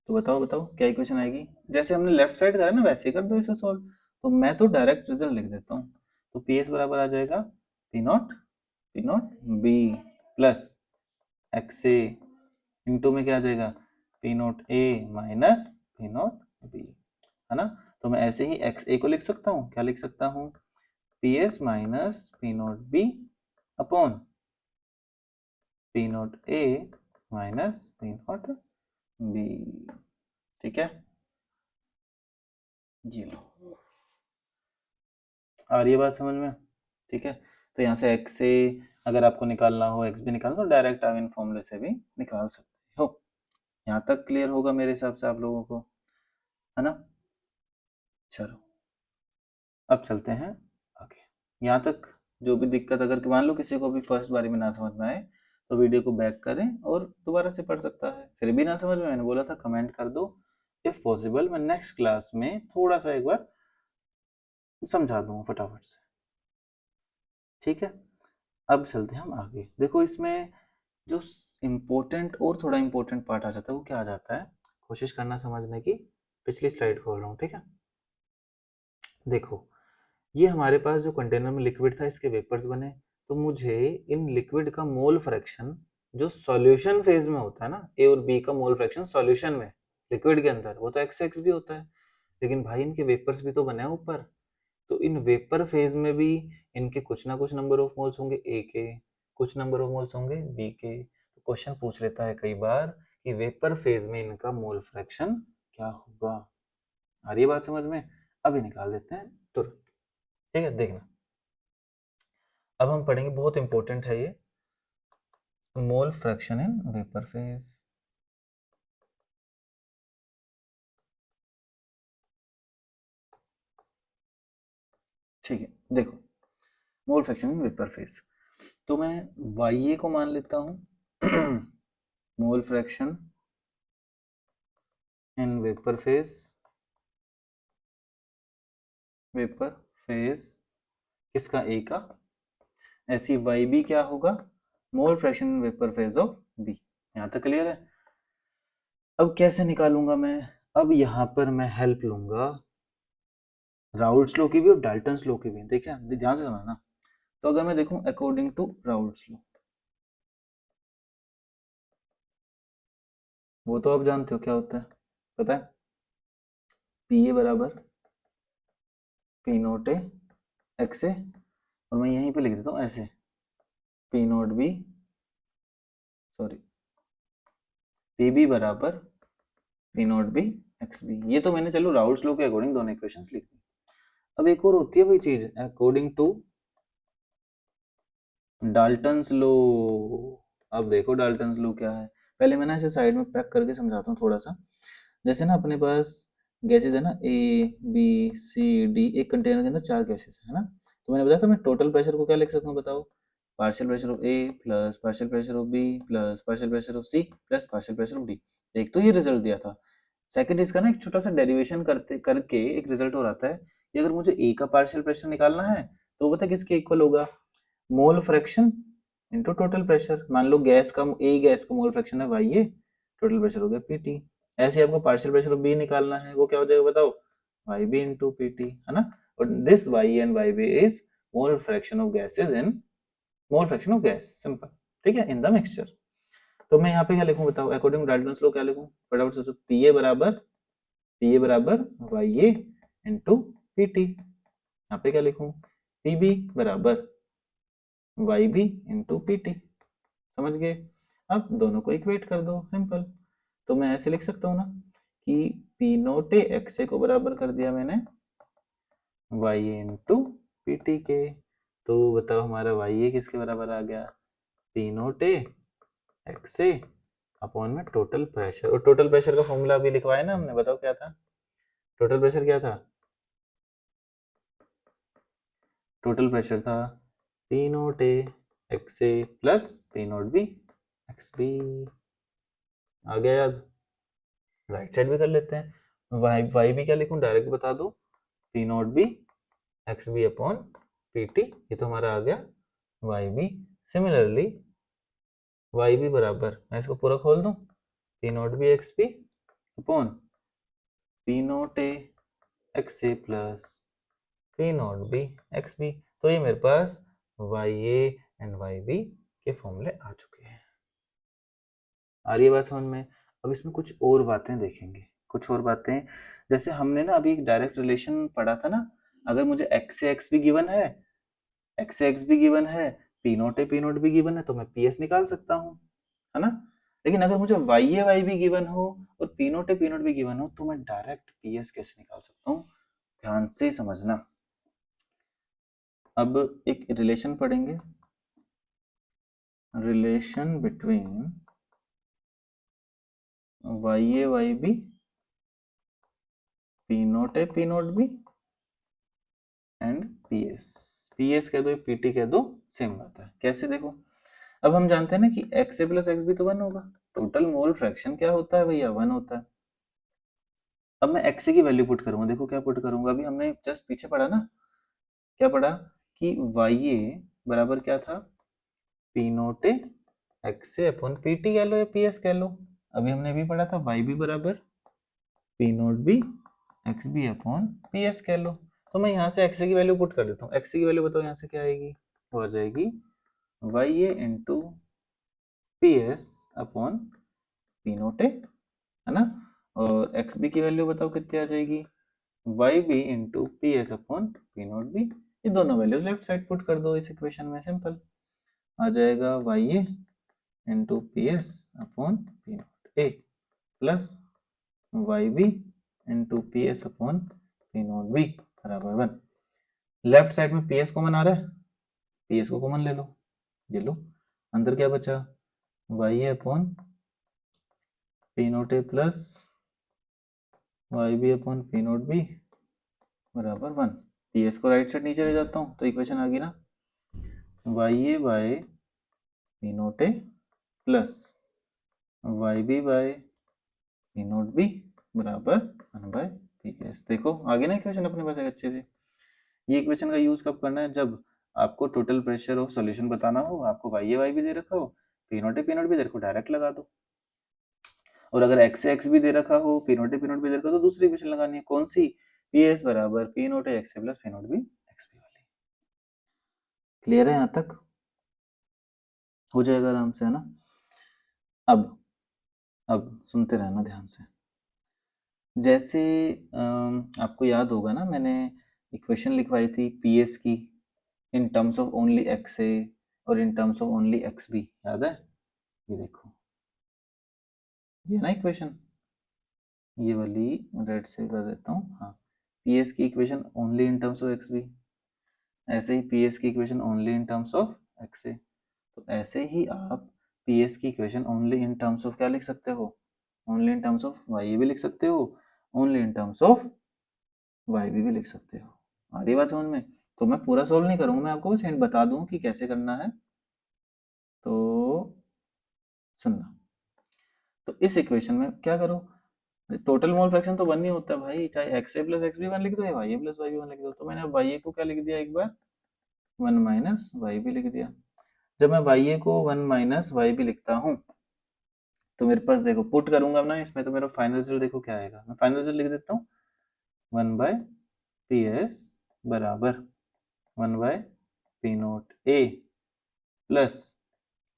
तो बताओ बताओ क्या इक्वेशन आएगी। जैसे हमने लेफ्ट साइड करा ना वैसे ही कर दो इसे सॉल्व। तो मैं तो डायरेक्ट रिजल्ट लिख देता हूँ। तो पी एस बराबर आ जाएगा P naught B plus X A into में क्या आ जाएगा पी नॉट ए माइनस पी नॉट बी, है ना। तो मैं ऐसे ही एक्स ए को लिख सकता हूँ, क्या लिख सकता हूँ, P S minus P naught B upon P naught ए माइनस पी नॉट बी, ठीक है। ये लो, आ रही है बात समझ में, ठीक है। तो यहाँ से एक्स से अगर आपको निकालना हो, एक्स भी निकालना तो डायरेक्ट आप इन फॉर्मूले से भी निकाल सकते हो। यहाँ तक क्लियर होगा मेरे हिसाब से आप लोगों को, है ना। चलो अब चलते हैं आगे। यहाँ तक जो भी दिक्कत, अगर मान लो किसी को भी फर्स्ट बारी में ना समझ में आए तो वीडियो को बैक करें और दोबारा से पढ़ सकता है। फिर भी ना समझ में, मैंने बोला था कमेंट कर दो, इफ पॉसिबल मैं नेक्स्ट क्लास में थोड़ा सा एक बार समझा दूंगा फटाफट से, ठीक है। अब चलते हैं हम आगे। देखो इसमें जो इम्पोर्टेंट और थोड़ा इम्पोर्टेंट पार्ट आ जाता है वो क्या आ जाता है, कोशिश करना समझने की। पिछली स्लाइड खोल रहा हूँ, ठीक है। देखो ये हमारे पास जो कंटेनर में लिक्विड था इसके वेपर्स बने, तो मुझे इन लिक्विड का मोल फ्रैक्शन जो सॉल्यूशन फेज में होता है ना, ए और बी का मोल फ्रैक्शन सॉल्यूशन में लिक्विड के अंदर वो तो एक्स एक्स भी होता है, लेकिन भाई इनके वेपर्स भी तो बने हैं ऊपर। तो इन वेपर फेज में भी इनके कुछ ना कुछ नंबर ऑफ मोल्स होंगे ए के, कुछ नंबर ऑफ मोल्स होंगे बी के। तो क्वेश्चन पूछ लेता है कई बार कि वेपर फेज में इनका मोल फ्रैक्शन क्या होगा। आ रही है बात समझ में, अभी निकाल देते हैं तुरंत, ठीक है। देखना अब हम पढ़ेंगे, बहुत इंपॉर्टेंट है ये, mole fraction in vapour phase. ठीक है, देखो mole fraction in vapour phase, तो मैं वाई ए को मान लेता हूं mole fraction in vapour phase, vapour phase किसका, ए का। ऐसी वाई बी क्या होगा, mole fraction in vapour phase of B. यहां तक क्लियर है। अब कैसे निकालूंगा मैं, अब यहां पर मैं हेल्प लूंगा राउल्ट्स लॉ की भी और डाल्टन्स लॉ की भी, देखिए ध्यान से समझना। तो अगर मैं देखूं अकॉर्डिंग टू राउल्ट्स लॉ, वो तो आप जानते हो क्या होता है, पता है, पी ए बराबर P naught A X A, और मैं यहीं पे लिख देता हूँ ऐसे P naught B, sorry P B बराबर P naught B X B. ये तो मैंने चलो राउल्ट्स लॉ के अकॉर्डिंग दोनों इक्वेशंस लिख दी। अब एक और होती है भाई चीज, अकॉर्डिंग टू डाल्टन्स लॉ। अब देखो डाल्टन्स लॉ क्या है, पहले मैं ना इसे साइड में पैक करके समझाता हूँ थोड़ा सा। जैसे ना अपने पास गैसेस है ना, ए बी सी डी, एक कंटेनर के अंदर 4 गैसेस है ना। तो मैंने बताया था मैं टोटल प्रेशर को क्या लिख सकता हूँ, बताओ, partial pressure of A plus partial pressure of B plus partial pressure of C plus partial pressure of D. एक तो ये रिजल्ट दिया था। सेकंड इसका ना एक छोटा सा डेरिवेशन करते करके एक रिजल्ट और आता है कि अगर मुझे ए का पार्शियल प्रेशर निकालना है तो वो पता है किसके इक्वल होगा, mole fraction into total pressure. मान लो गैस का, ए गैस का मोल फ्रैक्शन है वाई ए, टोटल प्रेशर हो गया पीटी। ऐसे आपको पार्शियल प्रेशर ऑफ बी निकालना है, वो क्या हो जाएगा बताओ, वाई बी इंटू पीटी, है ना। और this Y and Y B is mole fraction of gases in, mole fraction of gas, simple, ठीक है, इन द मिक्सचर। तो मैं यहाँ पे क्या लिखूं बताओ, अकॉर्डिंग टू डाल्टन्स लॉ क्या लिखूं, फटाफट सोचो, पी ए बराबर वाई ए इंटू पीटी। यहाँ पे क्या लिखूं, पी बी बराबर वाई बी इंटू पीटी, समझ गए। अब दोनों को इक्वेट कर दो, सिंपल। तो मैं ऐसे लिख सकता हूँ ना कि P naught A X A को बराबर कर दिया मैंने Y A into P T के। तो बताओ हमारा वाई ए किसके बराबर आ गया, P naught A X A upon में टोटल प्रेशर, और टोटल प्रेशर का फॉर्मूला अभी लिखवाया ना हमने, बताओ क्या था टोटल प्रेशर, क्या था टोटल प्रेशर था P naught A X A plus P naught B X B. आ गया याद? राइट साइड भी कर लेते हैं, वाई भी क्या लिखूं, डायरेक्ट बता दो, P naught B X B upon P T, ये तो हमारा आ गया Y B. Similarly Y B बराबर, मैं इसको पूरा खोल दूं, P naught B X B upon P naught A X A plus P naught B X B. तो ये मेरे पास Y A and Y B के फॉर्मूले आ चुके हैं। आ रही है बात समझ में? अब इसमें कुछ और बातें देखेंगे, कुछ और बातें, जैसे हमने ना अभी एक डायरेक्ट रिलेशन पढ़ा था ना, अगर मुझे एक्स से एक्स भी गिवन है, एक्स से एक्स भी गिवन है, P naught A P note भी गिवन है, तो मैं पी एस निकाल सकता हूँ, है ना। लेकिन अगर मुझे वाई ए वाई भी गिवन हो और P naught A P note भी गिवन हो, तो मैं डायरेक्ट पी एस कैसे निकाल सकता हूँ, ध्यान से समझना। अब एक रिलेशन पढ़ेंगे, relation between Y A Y B, P naught A P naught B and P S. P S कह दो, पी टी कह दो, सेम बात है। कैसे देखो, अब हम जानते हैं ना कि x A plus x B तो 1 होगा, टोटल मोल फ्रैक्शन क्या होता है भैया, 1 होता है। अब मैं एक्स ए की वैल्यू पुट करूंगा, देखो क्या पुट करूंगा, अभी हमने जस्ट पीछे पढ़ा ना, क्या पढ़ा कि वाई ए बराबर क्या था, P naught A X A upon P T कह लो या पी एस कह लो। अभी हमने भी पढ़ा था वाई बी बराबर P naught B X B upon P S कह लो। तो मैं यहाँ से एक्स ए की वैल्यू पुट कर देता हूँ, एक्स ए की वैल्यू बताओ यहाँ से क्या आएगी, वो आ जाएगी Y A into P S upon P naught A, है ना। और एक्स बी की वैल्यू बताओ कितनी आ जाएगी, Y B into P S upon P naught B. ये दोनों वैल्यूज लेफ्ट साइड पुट कर दो इस इक्वेशन में, सिंपल आ जाएगा Y A into P S upon P naught A plus Y B into P S upon P naught B बराबर 1। Left side में पी एस कॉमन आ रहा है, पी एस को कॉमन ले लो, ये लो, अंदर क्या बचा, Y A upon P naught A plus Y B upon P naught B बराबर 1। पी एस को राइट साइड नीचे ले जाता हूँ तो इक्वेशन आ गई ना, Y A by P naught A plus Y B by P naught B बराबर 1 बाय पी एस। देखो आगे ना इक्वेशन अपने पास है अच्छे से। ये इक्वेशन का यूज कब करना है, जब आपको टोटल प्रेशर ऑफ सॉल्यूशन बताना हो, आपको वाई ए वाई भी दे रखा हो, P naught A P note भी दे रखा हो, डायरेक्ट लगा दो। और अगर एक्स एक्स भी दे रखा हो, P naught A P note भी दे रखा हो, तो दूसरी इक्वेशन लगानी है, कौन सी, पी एस बराबर P naught A X A plus P naught B X B वाली। क्लियर है यहाँ तक? हो जाएगा आराम से, है ना। अब सुनते रहना ध्यान से। जैसे आपको याद होगा ना, मैंने इक्वेशन लिखवाई थी पी एस की in terms of only X A और in terms of only X B, याद है? ये देखो, ये ना इक्वेशन, ये वाली रेड से कर देता हूँ, हाँ, पी एस की equation only in terms of X B, ऐसे ही पी एस की equation only in terms of X A. तो ऐसे ही आप पी एस की equation only in terms of क्या लिख सकते हो, only in terms of Y भी लिख सकते हो, only in terms of Y भी लिख सकते हो। आधी बात समझ में? तो मैं पूरा सोल्व नहीं करूंगा, मैं आपको बस हिंट बता दूं कि कैसे करना है, तो सुनना। तो इस इक्वेशन में क्या करो, टोटल मोल फ्रैक्शन तो 1 ही होता है भाई, चाहे x A plus x B 1 लिख दो या वाई ए प्लस वाई बी 1 लिख दो। तो मैंने अब वाई ए को क्या लिख दिया, एक बार 1 माइनस वाई बी लिख दिया। जब मैं वाई ए को 1 माइनस वाई बी लिखता हूँ, तो मेरे पास देखो पुट करूंगा ना इसमें, तो मेरा फाइनल रिजल्ट देखो क्या आएगा, मैं फाइनल रिजल्ट लिख देता हूँ, 1 बाय पी एस बराबर 1 by P naught A plus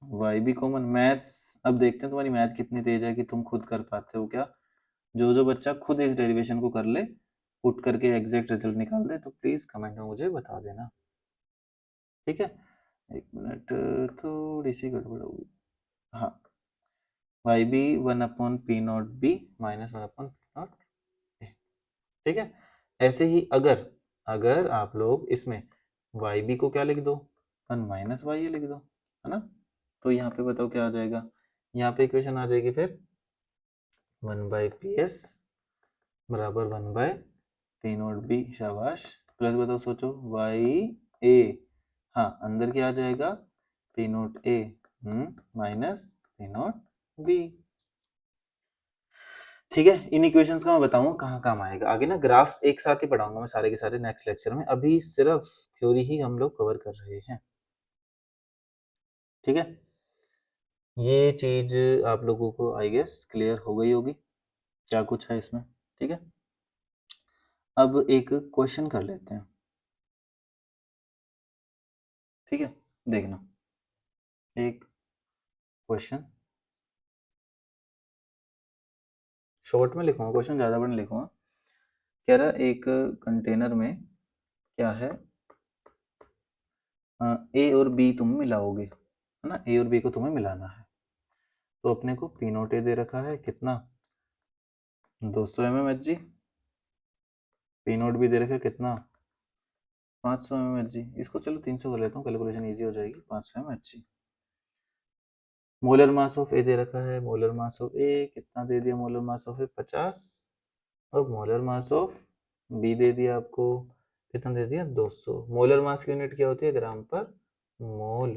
Y B common. Maths अब देखते हैं तुम्हारी मैथ कितनी तेज है कि तुम खुद कर पाते हो क्या। जो जो बच्चा खुद इस डेरिवेशन को कर ले, पुट करके एग्जैक्ट रिजल्ट निकाल दे, तो प्लीज कमेंट में मुझे बता देना, ठीक है। एक मिनट, थोड़ी सी गड़बड़ होगी, हाँ, Y B 1 upon P naught B minus 1 upon P naught A, ठीक है। ऐसे ही अगर अगर आप लोग इसमें वाई बी को क्या लिख दो, 1 माइनस वाई ए लिख दो, है ना। तो यहाँ पे बताओ क्या आ जाएगा, यहाँ पे इक्वेशन आ जाएगी फिर 1/PS बराबर 1/P0B। शाबाश। प्लस बताओ, सोचो YA, हाँ अंदर क्या आ जाएगा P0A माइनस P0B। ठीक है, इन इक्वेशंस का मैं बताऊंगा कहाँ काम आएगा आगे ना। ग्राफ्स एक साथ ही पढ़ाऊंगा मैं सारे के सारे नेक्स्ट लेक्चर में, अभी सिर्फ थ्योरी ही हम लोग कवर कर रहे हैं। ठीक है, ये चीज आप लोगों को आई गेस क्लियर हो गई होगी क्या कुछ है इसमें। ठीक है, अब एक क्वेश्चन कर लेते हैं। ठीक है, देखना एक क्वेश्चन शॉर्ट में लिखूंगा, क्वेश्चन ज़्यादा बड़ा नहीं लिखूंगा। कह रहा एक कंटेनर में क्या है, ए और बी तुम मिलाओगे, है ना, ए और बी को तुम्हें मिलाना है। तो अपने को पी नोट ए दे रखा है कितना 200 mmHg, पी नोट भी दे रखा है कितना 500 mmHg। इसको चलो 300 कर लेता हूँ, कैलकुलेशन इजी हो जाएगी। 500 mmHg। मोलर मास ऑफ ए दे रखा है, मोलर मास ऑफ ए कितना दे दिया, मोलर मास ऑफ ए 50, और मोलर मास ऑफ बी दे दिया आपको कितना दे दिया 200। मोलर मास की यूनिट क्या होती है, ग्राम पर मोल।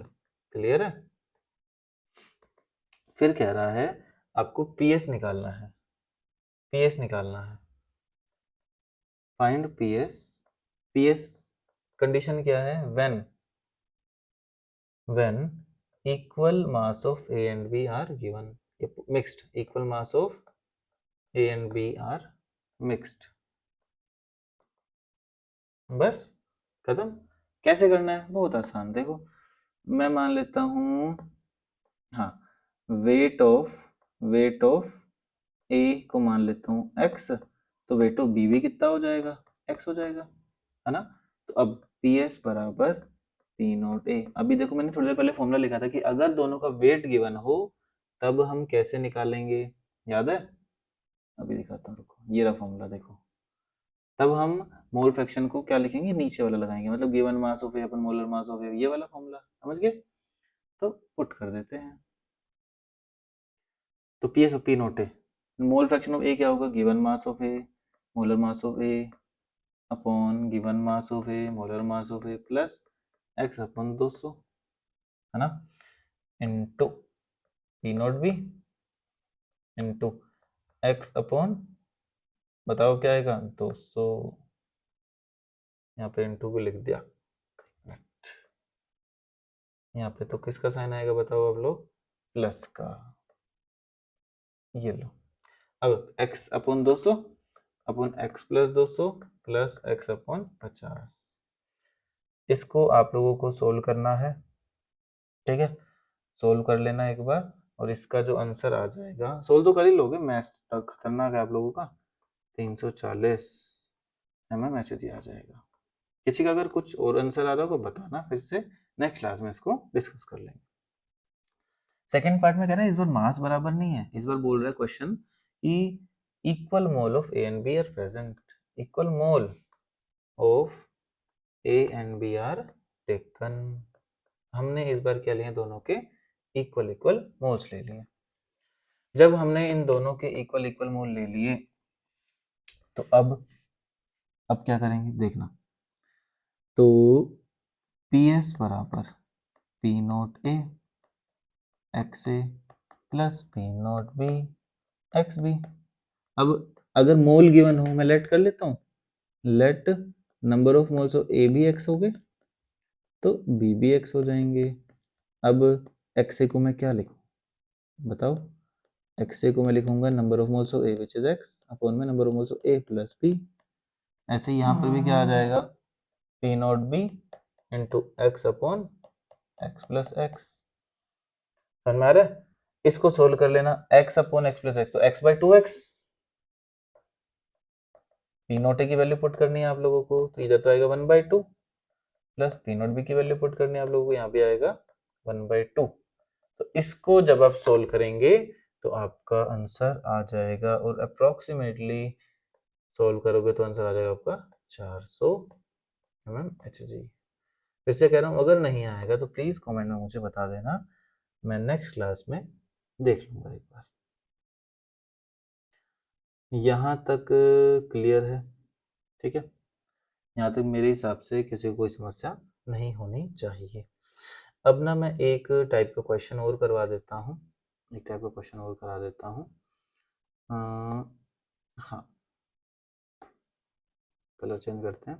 क्लियर है। फिर कह रहा है आपको पीएस निकालना है, पीएस निकालना है, फाइंड पीएस। पीएस कंडीशन क्या है, when equal mass of A and B are given, mixed, equal mass of A and B are mixed. बस खत्म। कैसे करना है, बहुत आसान। देखो मैं मान लेता हूँ, हाँ, वेट ऑफ ए को मान लेता हूँ x, तो वेट ऑफ बी भी कितना हो जाएगा, x हो जाएगा, है ना। तो अब पी एस बराबर पी नोट ए। अभी देखो मैंने थोड़ी देर पहले फॉर्मूला लिखा था कि अगर दोनों का वेट गिवन हो तब हम कैसे निकालेंगे, याद है। अभी दिखाता हूँ, रुको, ये रहा फॉर्मूला देखो। तब हम मोल फ्रैक्शन को क्या लिखेंगे, नीचे वाला लगाएंगे, मतलब given mass of A upon molar mass of A, ये वाला फॉर्मूला समझ गए। तो पुट कर देते हैं, तो P S P naught A, mole fraction of A क्या होगा, given mass of A molar mass of A upon given mass of A molar mass of A plus X upon 200, है ना, into P naught B into X upon, बताओ क्या आएगा 200, यहाँ पे into भी लिख दिया। यहाँ पे तो किसका साइन आएगा बताओ आप लोग, प्लस का। ये लो, अब x upon 200 upon x plus 200 plus x upon 50, इसको आप लोगों को सोल्व करना है। ठीक है, सोल्व कर लेना एक बार, और इसका जो आंसर आ जाएगा, सोल्व तो कर ही लोगे, मैथ्स तक खतरनाक है आप लोगों का, 340 mmHg आ जाएगा। किसी का अगर कुछ और आंसर आ रहा हो तो बताना, फिर से नेक्स्ट क्लास में इसको डिस्कस कर लेंगे। सेकेंड पार्ट में कह रहा है इस बार मास बराबर नहीं है, इस बार बोल रहा है क्वेश्चन कि equal mole of A and B are present, equal mole of A and B are taken. हमने इस बार क्या लिए, दोनों के इक्वल इक्वल मोल्स ले लिए। जब हमने इन दोनों के इक्वल इक्वल मोल ले लिए तो अब क्या करेंगे देखना। तो पी एस बराबर P naught A X A plus P naught B X B. अब अगर मोल गिवन हो, मैं लेट कर लेता हूँ, let number of moles of A भी एक्स हो गए तो बी भी एक्स हो जाएंगे। अब एक्स ए को मैं क्या लिखूं बताओ, एक्स ए को मैं लिखूंगा number of moles of A which is X upon में number of moles of A plus B. ऐसे यहाँ पर भी क्या आ जाएगा, P naught B into X upon X plus X. समझ में आ रहा है, इसको सोल्व कर लेना, X upon X plus X, तो X by 2x, P naught A की वैल्यू पुट करनी है आप लोगों को, तो इधर तो आएगा 1/2 प्लस पी नोट बी की वैल्यू पुट करनी है आप लोगों को, यहाँ भी आएगा 1/2। तो इसको जब आप सोल्व करेंगे तो आपका आंसर आ जाएगा, और अप्रोक्सीमेटली सोल्व करोगे तो आंसर आ जाएगा आपका 400 mmHg। फिर से कह रहा हूँ, अगर नहीं आएगा तो प्लीज कमेंट में मुझे बता देना, मैं नेक्स्ट क्लास में देख लूंगा एक बार। यहाँ तक क्लियर है, ठीक है। यहाँ तक मेरे हिसाब से किसी को कोई समस्या नहीं होनी चाहिए। अब ना मैं एक टाइप का क्वेश्चन और करवा देता हूँ, एक टाइप का क्वेश्चन और करा देता हूँ। हाँ, कलर चेंज करते हैं।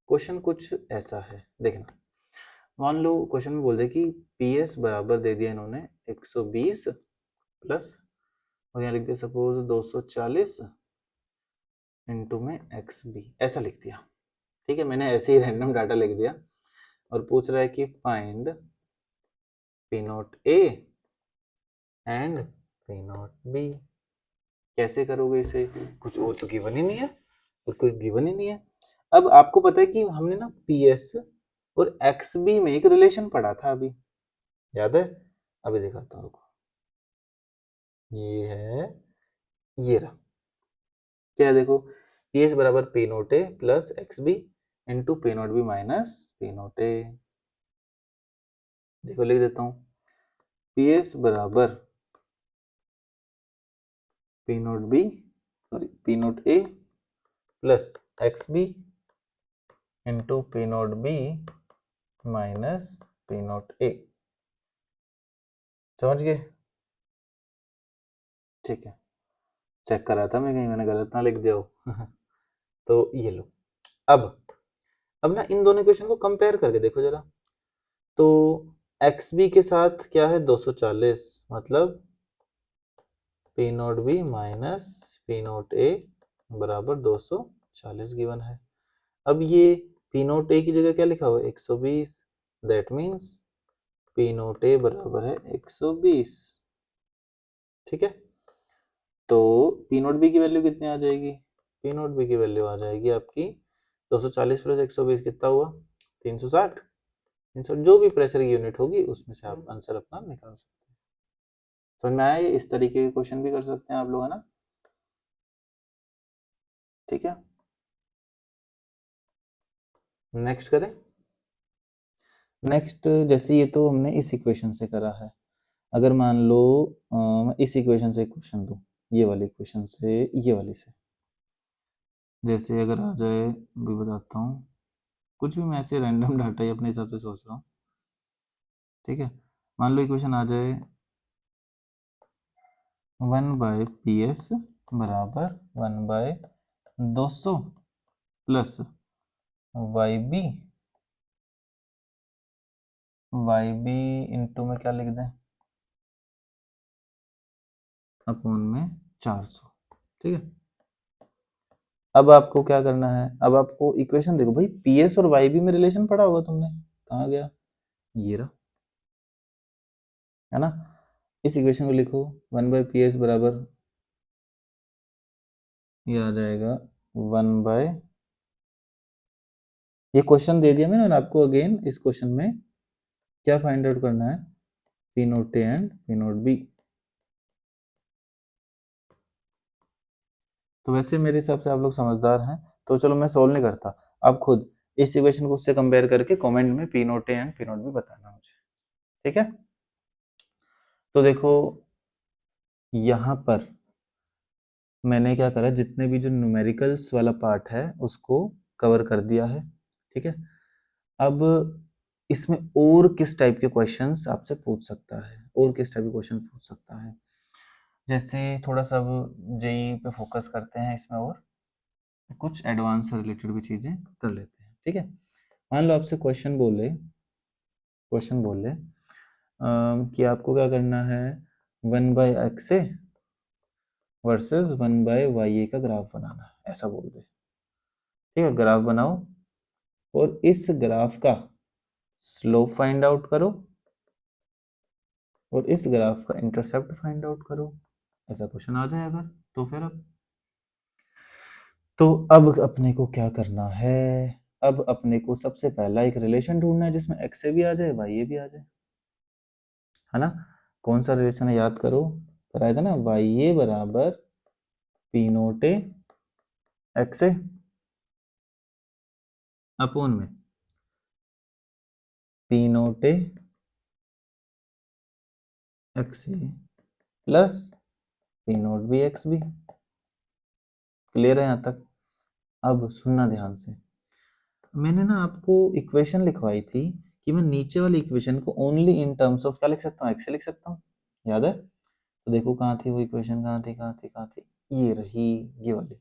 क्वेश्चन कुछ ऐसा है, देखना। मान लो क्वेश्चन में बोल दे कि PS बराबर दे दिया इन्होंने 120 प्लस, और यहाँ लिख दिया सपोज 240 इंटू में XB, ऐसा लिख दिया, ठीक है। मैंने ऐसे ही रैंडम डाटा लिख दिया और पूछ रहा है कि find P not A and P not B। कैसे करोगे इसे, कुछ और तो गिवन ही नहीं है, और कोई गिवन ही नहीं है। अब आपको पता है कि हमने ना PS और XB में एक रिलेशन पढ़ा था अभी, याद है? अभी दिखाता हूँ, ये है, ये रहा। क्या है, देखो, PS बराबर P note A plus XB into P note B minus P note A। देखो लिख देता हूँ, PS बराबर P note B, sorry P note A plus XB into P note B minus P note A। समझ गए? ठीक है, check कर रहा था मैं कहीं मैंने गलत ना लिख दिया हो। तो ये लो। अब ना इन दोनों इक्वेशन को कंपेयर करके देखो जरा। तो XB के साथ क्या है, 240, मतलब P note B minus P note A बराबर 240 गिवन है। अब ये P नोट A की जगह क्या लिखा हुआ है, 120, that means P note A बराबर है 120, ठीक है। तो P नोट B की वैल्यू कितनी आ जाएगी, P नोट B की वैल्यू आ जाएगी आपकी 240 प्लस 120 कितना हुआ, 360। 360 जो भी प्रेशर की यूनिट होगी उसमें से आप आंसर अपना निकाल सकते हैं। समझ में आया? इस तरीके के क्वेश्चन भी कर सकते हैं आप लोग, है ना? ठीक है, नेक्स्ट करें। नेक्स्ट, जैसे ये तो हमने इस इक्वेशन से करा है, अगर मान लो मैं इस इक्वेशन से एक क्वेश्चन दूं, ये वाली इक्वेशन से, ये वाली से, जैसे अगर आ जाए, भी बताता हूँ, कुछ भी मैं ऐसे रैंडम डाटा ही अपने हिसाब से सोच रहा हूँ, ठीक है। मान लो इक्वेशन आ जाए 1/PS बराबर 1/200 प्लस YB इंटू में क्या लिख दें, अपॉन में 400, ठीक है। अब आपको क्या करना है, अब आपको इक्वेशन देखो भाई, PS और YB में रिलेशन पढ़ा होगा तुमने, कहाँ गया, ये रहा, है ना। इस इक्वेशन को लिखो, 1/PS बराबर, ये आ जाएगा 1/, ये क्वेश्चन दे दिया मैंने आपको। अगेन इस क्वेश्चन में क्या फाइंड आउट करना है, P note A and P note B। तो वैसे मेरे हिसाब से आप लोग समझदार हैं, तो चलो मैं सोल्व नहीं करता, आप खुद इस इक्वेशन को उससे कंपेयर करके कमेंट में P note A and P note B बताना मुझे, ठीक है। तो देखो यहाँ पर मैंने क्या करा, जितने भी जो न्यूमेरिकल्स वाला पार्ट है उसको कवर कर दिया है, ठीक है। अब इसमें और किस टाइप के क्वेश्चंस आपसे पूछ सकता है, और किस टाइप के क्वेश्चन पूछ सकता है, जैसे थोड़ा सा जेई पे फोकस करते हैं इसमें, और कुछ एडवांस से रिलेटेड भी चीजें कर लेते हैं, ठीक है। मान लो आपसे क्वेश्चन बोले कि आपको क्या करना है, 1/XA वर्सेस 1/YA का ग्राफ बनाना है, ऐसा बोल दे, ठीक है। ग्राफ बनाओ और इस ग्राफ का स्लोप फाइंड आउट करो और इस ग्राफ का इंटरसेप्ट फाइंड आउट करो, ऐसा क्वेश्चन आ जाए अगर, तो फिर अब अपने को क्या करना है, अब अपने को सबसे पहला एक रिलेशन ढूंढना है जिसमें एक्स ए भी आ जाए, वाई ए भी आ जाए, है ना। कौन सा रिलेशन है, याद करो, कराया था ना, वाई ए बराबर P naught A X A upon में P naught A X A plus P naught B X B. Clear है यहाँ तक? अब सुनना ध्यान से, मैंने ना आपको इक्वेशन लिखवाई थी कि मैं नीचे वाली इक्वेशन को ओनली इन टर्म्स ऑफ क्या लिख सकता हूँ, एक्स से लिख सकता हूँ, याद है? तो देखो कहाँ थी वो इक्वेशन, कहाँ थी, ये रही, ये वाली,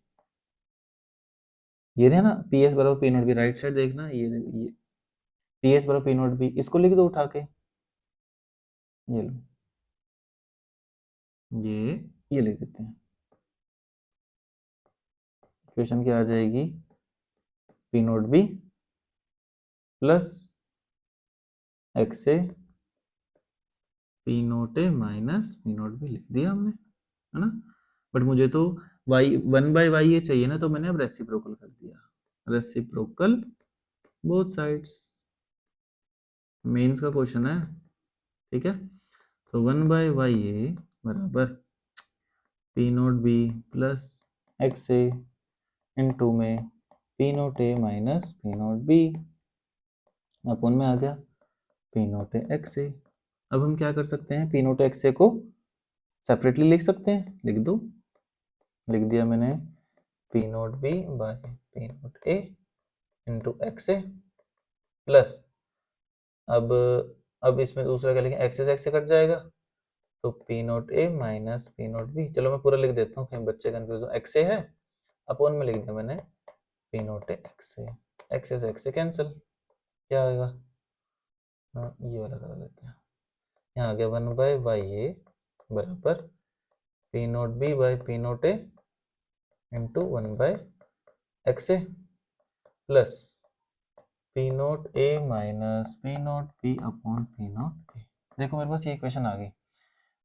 ये रहे ना, पी एस बराबर P naught B, right side देखना, ये पी एस बराबर पी नोट बी, इसको लिख दो उठा के, ये लो, ये लिख देते हैं। इक्वेशन क्या आ जाएगी, P naught B plus X A P naught A minus P naught B, लिख दिया हमने, है ना? बट मुझे तो वाई 1/y ये चाहिए ना, तो मैंने अब रेसिप्रोकल कर दिया, रेसिप्रोकल बोथ साइड्स, मेंस का क्वेश्चन है, ठीक है? तो 1/y ए बराबर P naught B plus X A into में P naught A minus P naught B upon में आ गया P naught A X A. अब हम क्या कर सकते हैं, पी नोट एक्स ए को सेपरेटली लिख सकते हैं, लिख दो, लिख दिया मैंने, P naught B by P naught A into X A plus, अब इसमें दूसरा क्या लिखें, एक्स से कट जाएगा, तो P naught A minus P naught B, चलो मैं पूरा लिख देता हूँ, कहीं बच्चे कंफ्यूज हो, एक्स ए है, अपन में लिख दिया मैंने पी नोट ए एक्स से एक्स कैंसिल, क्या होगा, हाँ ये वाला करा लेते हैं, यहाँ आ गया 1/y ए बराबर P naught B by P naught A into 1/x A plus P naught A minus P naught B upon P naught A. देखो मेरे पास ये इक्वेशन आ गई,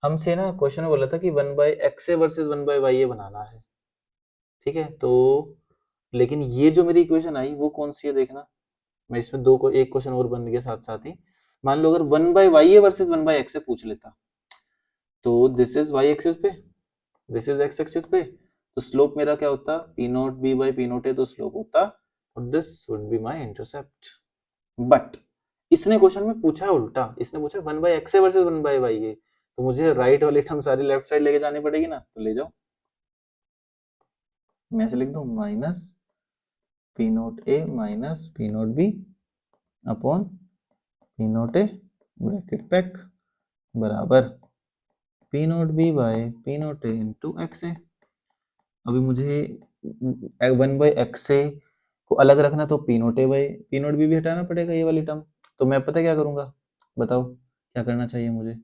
हमसे ना क्वेश्चन में बोला था कि 1/x ए वर्सेस 1/y ए बनाना है, ठीक है? तो लेकिन ये जो मेरी इक्वेशन आई वो कौन सी है देखना, मैं इसमें दो को एक क्वेश्चन और बन गया साथ साथ ही, मान लो अगर 1/y ए वर्सेस 1/x ए पूछ लेता, तो दिस इज y एक्सिस पे, दिस इज x एक्सिस पे, तो स्लोप मेरा क्या होता, P naught B by P naught A, तो स्लोप होता, और this would be my intercept. But इसने क्वेश्चन में पूछा है उल्टा, इसने पूछा 1/x ए वर्सेस 1/y ए, तो मुझे राइट वाली टर्म सारी लेफ्ट साइड लेके जानी पड़ेगी ना, तो ले जाओ, मैं ऐसे लिख दूं minus P naught A minus P naught B upon P naught A bracket pack बराबर P naught B by P naught A into X A. अभी मुझे 1/x ए को अलग रखना, तो P naught A by P naught B भी हटाना पड़ेगा, ये वाली टर्म, तो मैं पता क्या करूंगा, बताओ क्या करना चाहिए मुझे,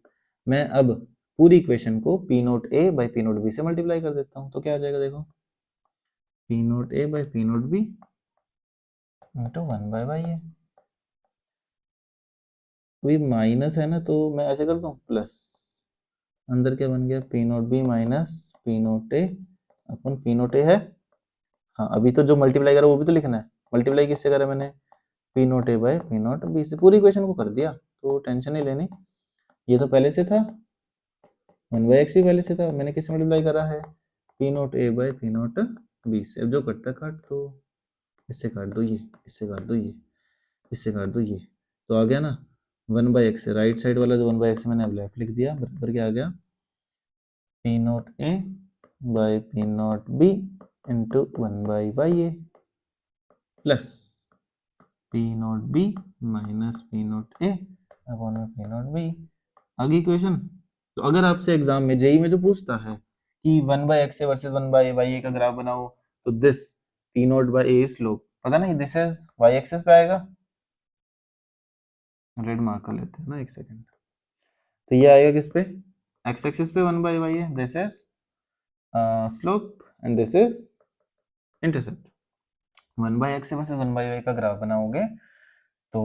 मैं अब पूरी इक्वेशन को P naught A by P naught B से मल्टीप्लाई कर देता हूँ, तो क्या आ जाएगा देखो, P naught A by P naught B into 1/y A, कोई माइनस है ना, तो मैं ऐसे कर दूं प्लस, अंदर क्या बन गया, P naught B minus P naught A upon P naught A है, हाँ अभी तो जो मल्टीप्लाई करा वो भी तो लिखना है, मल्टीप्लाई किससे करा मैंने, P naught A by P naught B से, पूरी इक्वेशन को कर दिया, तो टेंशन नहीं लेनी, ये तो पहले से था, 1/x भी पहले से था, मैंने किससे मल्टीप्लाई करा है, P naught A by P naught B से, अब जो कटता काट दो, इससे काट दो ये, इससे काट दो ये, इससे काट दो ये, तो आ गया ना 1/x से, राइट साइड वाला जो 1/x मैंने अब लेफ्ट लिख दिया, बराबर क्या आ गया, P naught A by P naught B into 1/y A plus P naught B minus P naught A upon में पी नोट बी, आगे इक्वेशन। तो अगर आपसे एग्जाम में जेई में जो पूछता है कि 1/x ए वर्सेस 1/y ए का ग्राफ बनाओ, तो this P note by A slope पता नहीं, दिस इज y एक्सिस पे आएगा, रेड मार्क कर लेते हैं ना एक सेकंड, तो ये आएगा किस पे, x एक्सिस पे 1/y A, this is slope and this is intercept, 1/x A versus 1/y का ग्राफ बनाओगे तो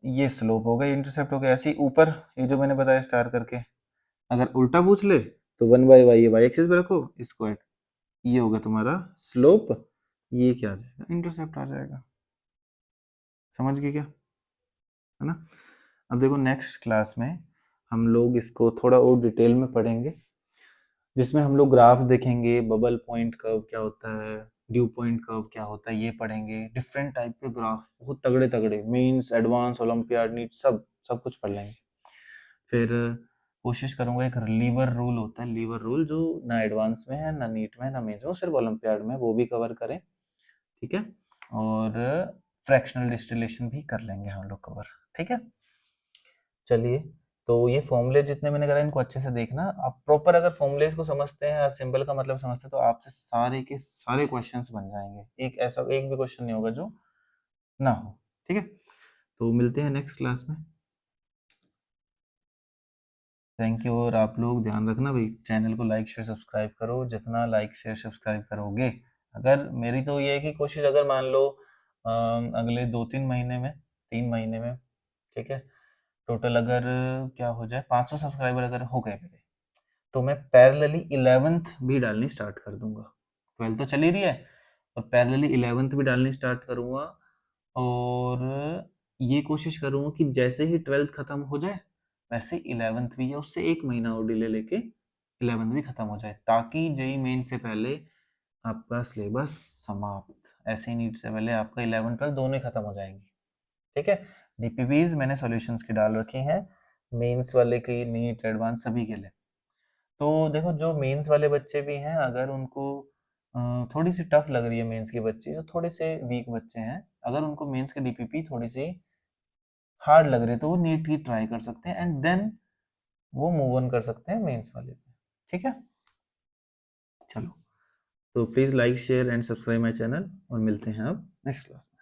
ये स्लोप हो गया, इंटरसेप्ट हो गया, ऐसे ही ऊपर ये जो मैंने बताया स्टार करके, अगर उल्टा पूछ ले तो 1/y वाई एक्सिस पे रखो इसको, एक ये होगा तुम्हारा स्लोप, ये क्या आ जाएगा, इंटरसेप्ट आ जाएगा, समझ गए क्या, है ना? अब देखो नेक्स्ट क्लास में हम लोग इसको थोड़ा और डिटेल में पढ़ेंगे, जिसमें हम लोग ग्राफ्स देखेंगे, बबल पॉइंट कर्व क्या होता है, ड्यू पॉइंट कर्व क्या होता है, ये पढ़ेंगे, डिफरेंट टाइप के ग्राफ, बहुत तगड़े तगड़े, मेंस एडवांस ओलंपियाड नीट सब सब कुछ पढ़ लेंगे। फिर कोशिश करूंगा। एक लीवर रूल होता है, लीवर रूल, जो ना एडवांस में है, ना नीट में है, ना मेंस में, सिर्फ ओलंपियाड में, वो भी कवर करें, ठीक है। और फ्रैक्शनल डिस्टिलेशन भी कर लेंगे हम लोग कवर, ठीक है। चलिए, तो ये फॉर्मूले जितने मैंने करा इनको अच्छे से देखना। आप प्रॉपर अगर फॉर्मूलेस को समझते हैं, सिंबल का मतलब समझते हैं, तो आपसे सारे के सारे क्वेश्चंस बन जाएंगे। एक भी क्वेश्चन नहीं होगा जो ना हो, ठीक है। तो मिलते हैं नेक्स्ट क्लास में। Thank you. और आप लोग ध्यान रखना भाई, चैनल को लाइक शेयर सब्सक्राइब करो, जितना लाइक शेयर सब्सक्राइब करोगे, अगर मेरी तो ये है कि कोशिश, अगर मान लो अगले 2-3 महीने में, 3 महीने में, ठीक है, टोटल अगर क्या हो जाए 500 सब्सक्राइबर अगर हो गए मेरे, तो मैं पैरेलली 11th भी डालनी स्टार्ट कर दूंगा। 12th तो चल ही रही है, और पैरेलली 11th भी डालनी स्टार्ट करूंगा। और ये कोशिश करूंगा कि जैसे ही 12th खत्म हो जाए, वैसे 11th भी, या उससे 1 महीना और डिले लेके 11th भी खत्म हो जाए, ताकि जेई मेन से पहले आपका सिलेबस समाप्त, ऐसे नीट से पहले आपका 11th-12th दोनों ही खत्म हो जाएंगी, ठीक है। डीपीपीज मैंने सॉल्यूशंस की डाल रखी हैं, मेंस वाले की, नीट, एडवांस, सभी के लिए। तो देखो, जो मेंस वाले बच्चे भी हैं, अगर उनको थोड़ी सी टफ लग रही है मेंस के बच्चे, जो थोड़े से वीक बच्चे हैं, अगर उनको मेंस के डीपीपी थोड़ी सी हार्ड लग रही है, तो वो नीट की ट्राई कर सकते हैं, एंड देन वो मूव ऑन कर सकते हैं मेंस वाले पे, ठीक है। चलो, तो please like share and subscribe my channel, और मिलते हैं अब नेक्स्ट क्लास में।